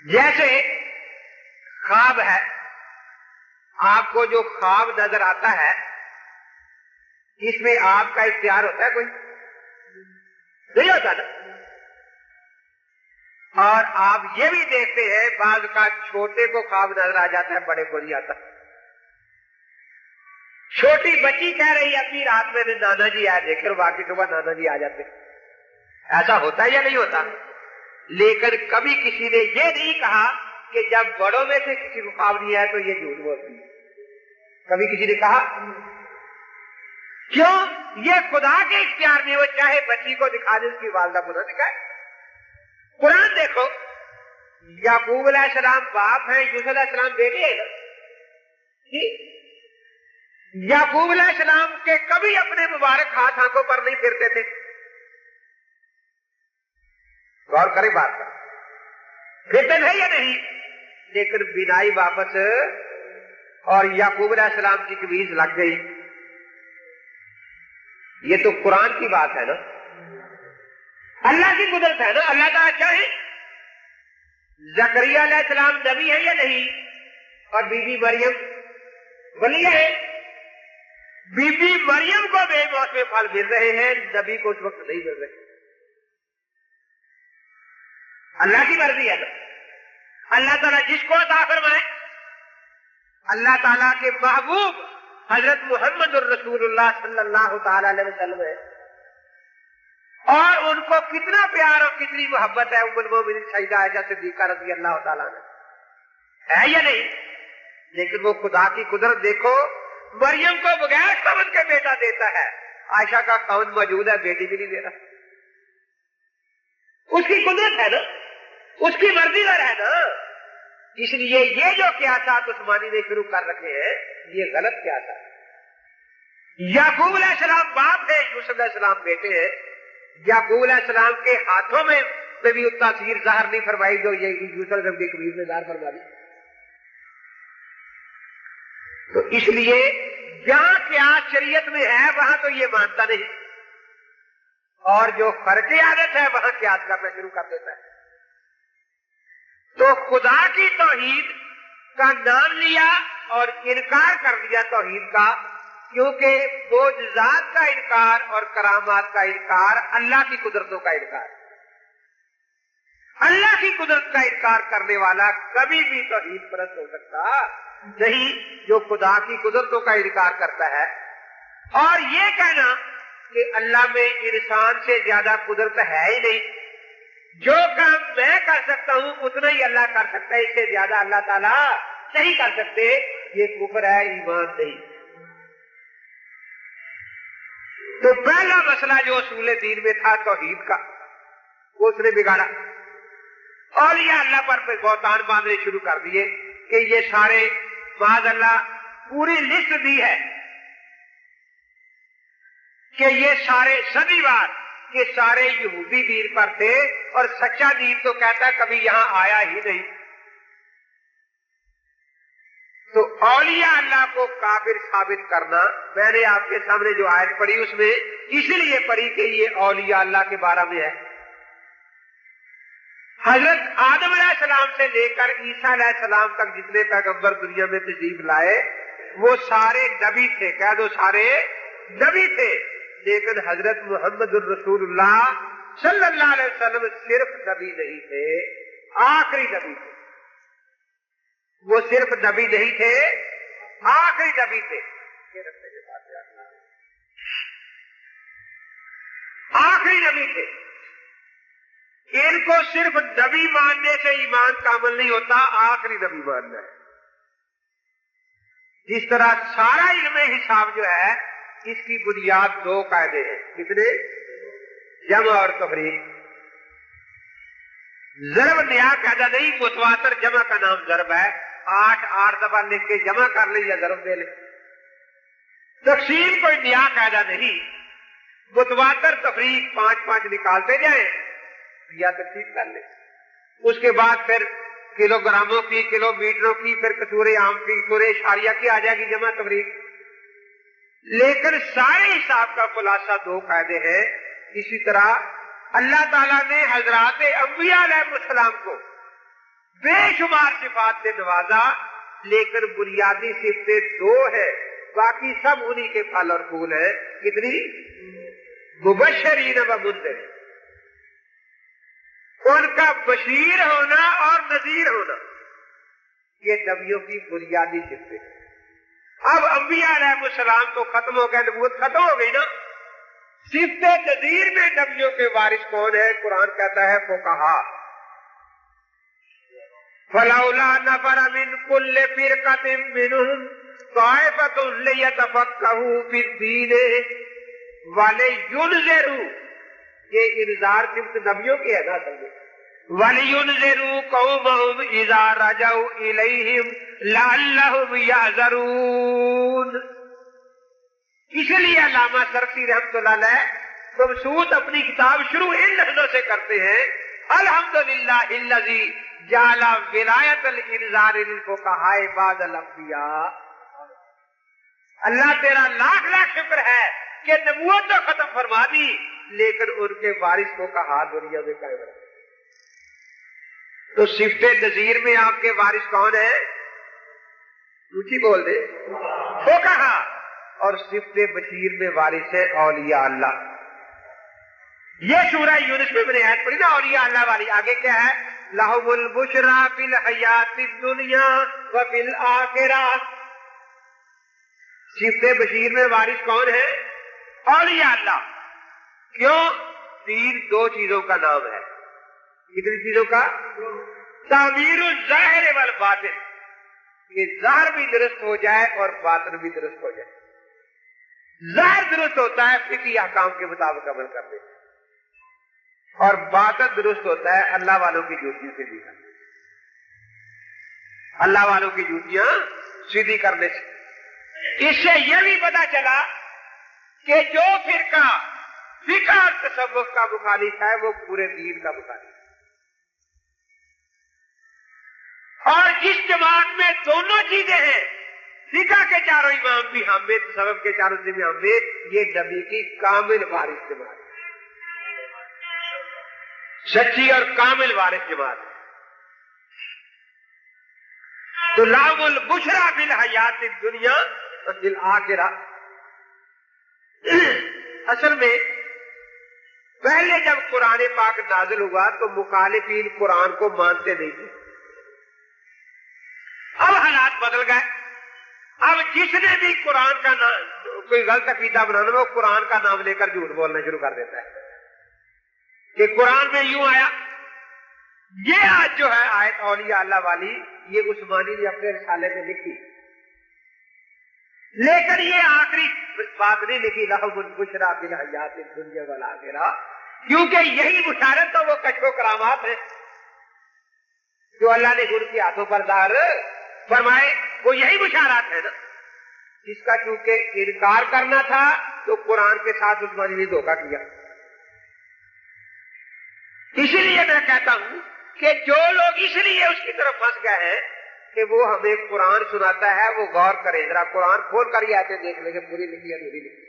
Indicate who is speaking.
Speaker 1: جیسے خواب ہے، آپ کو جو خواب نظر آتا ہے اس میں آپ کا اختیار ہوتا ہے؟ کوئی نہیں ہوتا نا۔ اور آپ یہ بھی دیکھتے ہیں بعض کا چھوٹے کو خواب نظر آ جاتا ہے، بڑے کو نہیں آتا۔ چھوٹی بچی کہہ رہی ہے اپنی رات میں نانا جی آئے دیکھے، اور باقی صبح نانا جی آ جاتے۔ ایسا ہوتا ہے یا نہیں ہوتا؟ لیکن کبھی کسی نے یہ نہیں کہا کہ جب بڑوں میں سے کسی کو خواب نہیں آیا تو یہ جھوٹ بولتی ہے۔ کبھی کسی نے کہا؟ کیوں؟ یہ خدا کے اختیار میں، وہ چاہے بچی کو دکھا دے، اس کی والدہ کو نہ دکھائے۔ قرآن دیکھو، یعقوب علیہ السلام باپ ہیں، یوسف علیہ السلام بیٹے ہیں جی۔ یعقوب علیہ السلام کے کبھی اپنے مبارک ہاتھ آنکھوں پر نہیں پھرتے تھے، غور کریں بات پر، پھرتے تھے یا نہیں؟ لیکن بینائی واپس اور یعقوب علیہ السلام کی قمیض لگ گئی۔ یہ تو قرآن کی بات ہے نا، اللہ کی قدرت ہے نا۔ اللہ تعالیٰ چاہے زکریا علیہ السلام نبی ہے یا نہیں، اور بی بی مریم ولی ہے۔ بی بی مریم کو بے موسم پھل مل رہے ہیں، نبی کو اس وقت نہیں مل رہے۔ اللہ کی مرضی ہے نا۔ اللہ تعالیٰ جس کو عطا فرمائے، اللہ تعالیٰ کے محبوب حضرت محمد الرسول اللہ صلی اللہ تعالی علیہ وسلم ہے، اور ان کو کتنا پیار اور کتنی محبت ہے ام المومنین سیدہ عائشہ صدیقہ رضی اللہ تعالیٰ عنہ، ہے یا نہیں؟ لیکن وہ خدا کی قدرت دیکھو، مریم کو بغیر سمجھ کے بیٹا دیتا ہے، عائشہ کا خاوند موجود ہے، بیٹی بھی نہیں دے رہا۔ اس کی قدرت ہے نا، اس کی مرضی پر ہے نا۔ اس لیے یہ جو قیاسات عثمانی نے شروع کر رکھے ہیں یہ غلط قیاسات۔ یعقوب علیہ السلام باپ ہے، یوسف علیہ السلام بیٹے ہیں۔ یعقوب علیہ السلام کے ہاتھوں میں بھی اتنا تاثیر ظاہر نہیں فرمائی جو یہ یوسف علیہ السلام کی قمیض میں ظاہر فرما دی۔ تو اس لیے جہاں قیاس شریعت میں ہے وہاں تو یہ مانتا نہیں، اور جو خرق عادت ہے وہاں قیاس کرنا شروع کر دیتا ہے۔ تو خدا کی توحید کا نام لیا اور انکار کر دیا توحید کا، کیونکہ معجزات کا انکار اور کرامات کا انکار اللہ کی قدرتوں کا انکار۔ اللہ کی قدرت کا انکار کرنے والا کبھی بھی توحید پرست ہو سکتا نہیں جو خدا کی قدرتوں کا انکار کرتا ہے۔ اور یہ کہنا کہ اللہ میں انسان سے زیادہ قدرت ہے ہی نہیں، جو کام میں کر سکتا ہوں اتنا ہی اللہ کر سکتا ہے، اس سے زیادہ اللہ تعالیٰ نہیں کر سکتے، یہ کفر ہے، ایمان نہیں۔ تو پہلا مسئلہ جو اصول دین میں تھا توحید کا، وہ اس نے بگاڑا۔ اولیاء اللہ پر بہتان باندھنے شروع کر دیے کہ یہ سارے معاذ اللہ، پوری لسٹ دی ہے کہ یہ سارے صدی وار کہ سارے یہودی دین پر تھے، اور سچا دین تو کہتا ہے کبھی یہاں آیا ہی نہیں۔ تو اولیاء اللہ کو کافر ثابت کرنا، میں نے آپ کے سامنے جو آیت پڑھی اس میں اس لیے پڑھی کہ یہ اولیاء اللہ کے بارے میں ہے۔ حضرت آدم علیہ السلام سے لے کر عیسیٰ علیہ السلام تک جتنے پیغمبر دنیا میں تشریف لائے وہ سارے نبی تھے، کہہ دو سارے نبی تھے، لیکن حضرت محمد الرسول اللہ صلی اللہ علیہ وسلم صرف نبی نہیں تھے، آخری نبی تھے۔ وہ صرف نبی نہیں تھے، آخری نبی تھے، آخری نبی تھے۔ ان کو صرف نبی ماننے سے ایمان کامل نہیں ہوتا، آخری نبی ماننا ہے۔ جس طرح سارا علم حساب جو ہے اس کی بنیاد دو قاعدے ہیں، کتنے؟ جمع اور تفریق۔ ضرب نیا قاعدہ نہیں، متواتر جمع کا نام ضرب ہے، 8 دفعہ لکھ کے جمع کر لیں یا ضرب دے لیں۔ تقسیم کوئی نیا قاعدہ نہیں، متواتر تفریق 5 نکالتے جائیں یا تقسیم کر لیں۔ اس کے بعد پھر کلو گراموں کی، کلو میٹروں کی، پھر کسور عام کی، کسور اشاریہ کی آ جائے گی جمع تفریق۔ لیکن سارے حساب کا خلاصہ دو قاعدے ہیں۔ اسی طرح اللہ تعالیٰ نے حضرات انبیاء علیہ السلام کو بے شمار صفات سے نوازا، لیکن بنیادی صفتیں دو ہے، باقی سب انہی کے پھل اور پھول ہیں۔ کتنی؟ مبشرین و منذرین، ان کا بشیر ہونا اور نذیر ہونا، یہ نبیوں کی بنیادی صفتیں۔ اب انبیاء علیہ السلام تو ختم ہو گئے، نبوت ختم ہو گئی نا۔ صفت نذیر میں نبیوں کے وارث کون ہے؟ قرآن کہتا ہے فقہا، فلولا نفر من كل فرقة منهم طائفة ليتفقهوا في الدين ولينذروا، یہ انذار صرف نبیوں کی ہے نا، سمجھے، ولينذروا قومهم اذا رجعوا اليهم لعلهم يحذرون۔ اس لیے علامہ سرخسی رحمۃ اللہ علیہ مبسوط اپنی کتاب شروع ان لفظوں سے کرتے ہیں، الحمدللہ الذی جعل ولایت الانذار للفقہاء بعد الانبیاء۔ اللہ تیرا لاکھ لاکھ شکر ہے کہ نبوت تو ختم فرما دی، لیکن ان کے وارث کو کہا دنیا میں قائم رہا۔ تو صفت نذیر میں آپ کے وارث کون ہیں؟ اونچی بول دے، فقہا، اور صفت بشیر میں وارث ہے اولیاء اللہ۔ یہ سورہ یونس میں نے آیت پڑھی نا اولیاء اللہ والی، آگے کیا ہے؟ لَهُمُ الْبُشْرَى فِي الْحَيَاةِ الدُّنْيَا وَفِي الْآخِرَةِ۔ صفت بشیر میں وارث کون ہے؟ اولیاء اللہ۔ کیوں؟ دین دو چیزوں کا نام ہے۔ کتنی چیزوں کا؟ تعمیر الظاہر والباطن، یہ ظاہر بھی درست ہو جائے اور باطن بھی درست ہو جائے۔ ظاہر درست ہوتا ہے فقہی احکام کے مطابق عمل کرنے سے، اور باطن درست ہوتا ہے اللہ والوں کی ڈیوٹیوں سے بھی کرنے سے، اللہ والوں کی ڈیوٹیاں سیدھی کرنے سے۔ اس سے یہ بھی پتا چلا کہ جو فرقہ فقہ اور تصوف کا مخالف ہے وہ پورے دین کا مخالف ہے، اور جس جماعت میں دونوں چیزیں ہیں، فقہ کے چاروں امام بھی حامد، تصوف کے چاروں سے بھی حامد، یہ نبی کی کامل وارث جماعت ہے، سچی اور کامل وارث جماعت ہے۔ تو لَهُمُ الْبُشْرَى فِي الْحَيَاةِ الدُّنْيَا وَفِي الْآخِرَةِ۔ اصل میں پہلے جب قرآن پاک نازل ہوا تو مخالفین قرآن کو مانتے نہیں تھے، اب حالات بدل گئے۔ اب جس نے بھی قرآن کا کوئی غلط عقیدہ بنانا وہ قرآن کا نام لے کر جھوٹ بولنا شروع کر دیتا ہے کہ قرآن میں یوں آیا۔ یہ آج جو ہے آیت اولیاء اللہ والی، یہ عثمانی نے اپنے رسالے میں لکھی، لیکن یہ آخری بات نہیں لکھی لَهُمُ الْبُشْرَى فِي الْحَيَاةِ الدُّنْيَا وَالْآخِرَةِ، کیونکہ یہی بشارت تو وہ کشف و کرامات ہیں جو اللہ نے ان کے ہاتھوں پر ظاہر فرمائے، وہ یہی بشارات ہے نا۔ جس کا چونکہ انکار کرنا تھا تو قرآن کے ساتھ عثمانی نے دھوکہ کیا۔ اسی لیے میں کہتا ہوں کہ جو لوگ اس لیے اس کی طرف پھنس گئے ہیں کہ وہ ہمیں قرآن سناتا ہے، وہ غور کریں، ذرا قرآن کھول کر یہ آیتیں دیکھ لیں کہ پوری لکھی ہے، پوری لکھی۔